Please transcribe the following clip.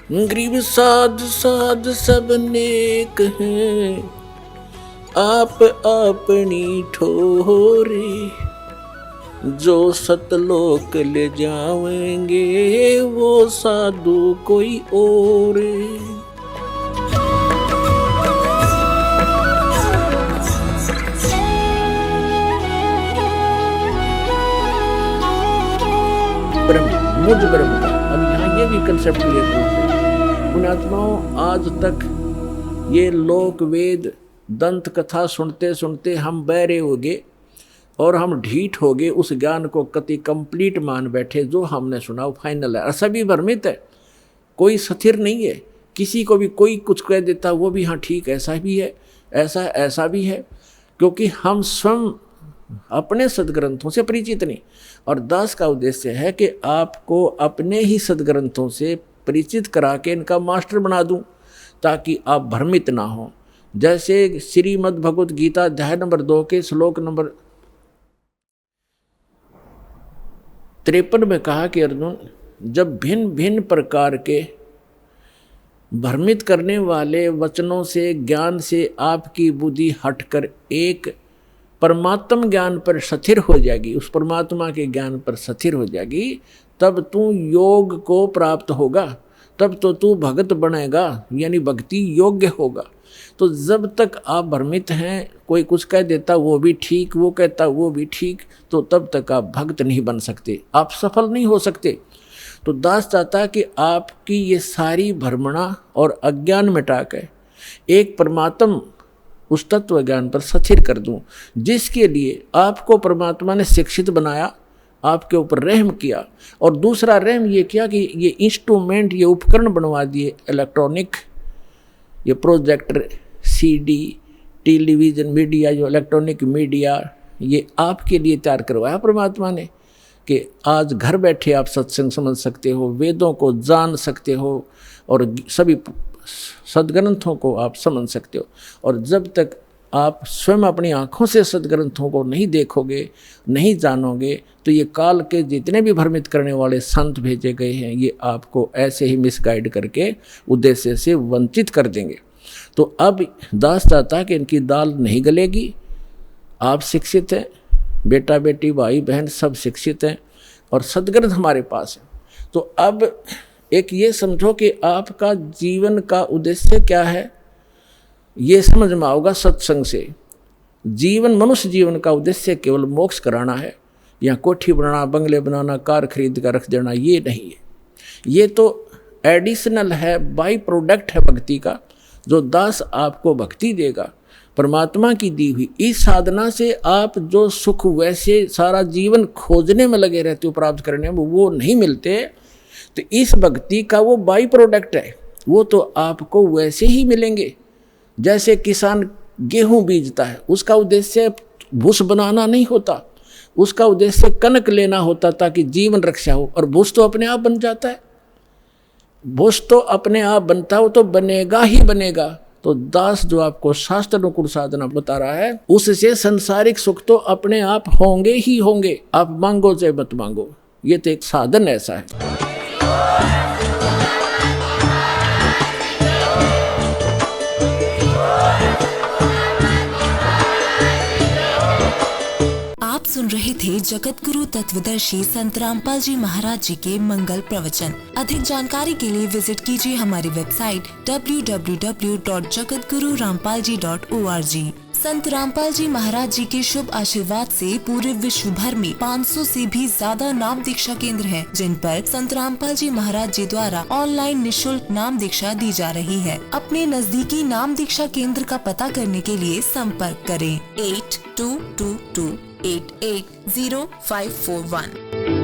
गरीब साध साध सब नेक हैं, आप अपनी ठोरे, जो सतलोक ले जाएंगे वो साधु कोई और। मुझ ब्रह्म का, अब यहाँ ये भी कंसेप्ट क्लियर है पुण्यात्माओं। आज तक ये लोक वेद दंत कथा सुनते सुनते हम बहरे हो गए और हम ढीठ हो गए, उस ज्ञान को कति कंप्लीट मान बैठे। जो हमने सुना वो फाइनल है और सभी भ्रमित है, कोई स्थिर नहीं है। किसी को भी कोई कुछ कह देता वो भी हाँ ठीक ऐसा भी है, ऐसा भी है, क्योंकि हम स्वयं अपने सदग्रंथों से परिचित नहीं। और दास का उद्देश्य है कि आपको अपने ही सदग्रंथों से परिचित करा के इनका मास्टर बना दूं, ताकि आप भ्रमित ना हो। जैसे श्रीमद् भगवत गीता अध्याय नंबर 2 के श्लोक नंबर 53 में कहा कि अर्जुन, जब भिन्न भिन्न प्रकार के भ्रमित करने वाले वचनों से ज्ञान से आपकी बुद्धि हटकर एक परमात्म ज्ञान पर स्थिर हो जाएगी, उस परमात्मा के ज्ञान पर स्थिर हो जाएगी, तब तू योग को प्राप्त होगा, तब तो तू भगत बनेगा, यानी भक्ति योग्य होगा। तो जब तक आप भ्रमित हैं, कोई कुछ कह देता वो भी ठीक, वो कहता वो भी ठीक, तो तब तक आप भक्त नहीं बन सकते, आप सफल नहीं हो सकते। तो दास चाहता है कि आपकी ये सारी भ्रमणा और अज्ञान मिटा कर एक परमात्म उस तत्व ज्ञान पर स्थिर कर दूं, जिसके लिए आपको परमात्मा ने शिक्षित बनाया, आपके ऊपर रहम किया। और दूसरा रहम ये किया कि ये इंस्ट्रूमेंट, ये उपकरण बनवा दिए इलेक्ट्रॉनिक, ये प्रोजेक्टर, सीडी, टेलीविज़न मीडिया, जो इलेक्ट्रॉनिक मीडिया, ये आपके लिए तैयार करवाया परमात्मा ने कि आज घर बैठे आप सत्संग समझ सकते हो, वेदों को जान सकते हो और सभी सदग्रंथों को आप समझ सकते हो। और जब तक आप स्वयं अपनी आँखों से सदग्रंथों को नहीं देखोगे, नहीं जानोगे, तो ये काल के जितने भी भ्रमित करने वाले संत भेजे गए हैं, ये आपको ऐसे ही मिसगाइड करके उद्देश्य से वंचित कर देंगे। तो अब दास चाहता है कि इनकी दाल नहीं गलेगी। आप शिक्षित हैं, बेटा बेटी भाई बहन सब शिक्षित हैं और सदग्रंथ हमारे पास है। तो अब एक ये समझो कि आपका जीवन का उद्देश्य क्या है, ये समझ में आओगा सत्संग से। जीवन, मनुष्य जीवन का उद्देश्य केवल मोक्ष कराना है, या कोठी बनाना, बंगले बनाना, कार खरीद कर रख देना, ये नहीं है। ये तो एडिशनल है, बाई प्रोडक्ट है भक्ति का, जो दास आपको भक्ति देगा परमात्मा की दी हुई। इस साधना से आप जो सुख वैसे सारा जीवन खोजने में लगे रहते हो, प्राप्त करने में, वो नहीं मिलते। तो इस भक्ति का वो बाई प्रोडक्ट है, वो तो आपको वैसे ही मिलेंगे। जैसे किसान गेहूं बीजता है, उसका उद्देश्य भूस बनाना नहीं होता, उसका उद्देश्य कनक लेना होता ताकि जीवन रक्षा हो, और भूस तो अपने आप बन जाता है। भूस तो अपने आप बनता हो तो बनेगा ही बनेगा। तो दास जो आपको शास्त्र अनुकूल साधना बता रहा है, उससे संसारिक सुख तो अपने आप होंगे ही होंगे, आप मांगो चाहे मत मांगो। ये तो एक साधन ऐसा है। आप सुन रहे थे जगत गुरु तत्वदर्शी संत रामपाल जी महाराज जी के मंगल प्रवचन। अधिक जानकारी के लिए विजिट कीजिए हमारी वेबसाइट www.jagatgururampalji.org। संत रामपाल जी महाराज जी के शुभ आशीर्वाद से पूरे विश्व भर में 500 से भी ज्यादा नाम दीक्षा केंद्र हैं, जिन पर संत रामपाल जी महाराज जी द्वारा ऑनलाइन निशुल्क नाम दीक्षा दी जा रही है। अपने नजदीकी नाम दीक्षा केंद्र का पता करने के लिए संपर्क करें 8222880541।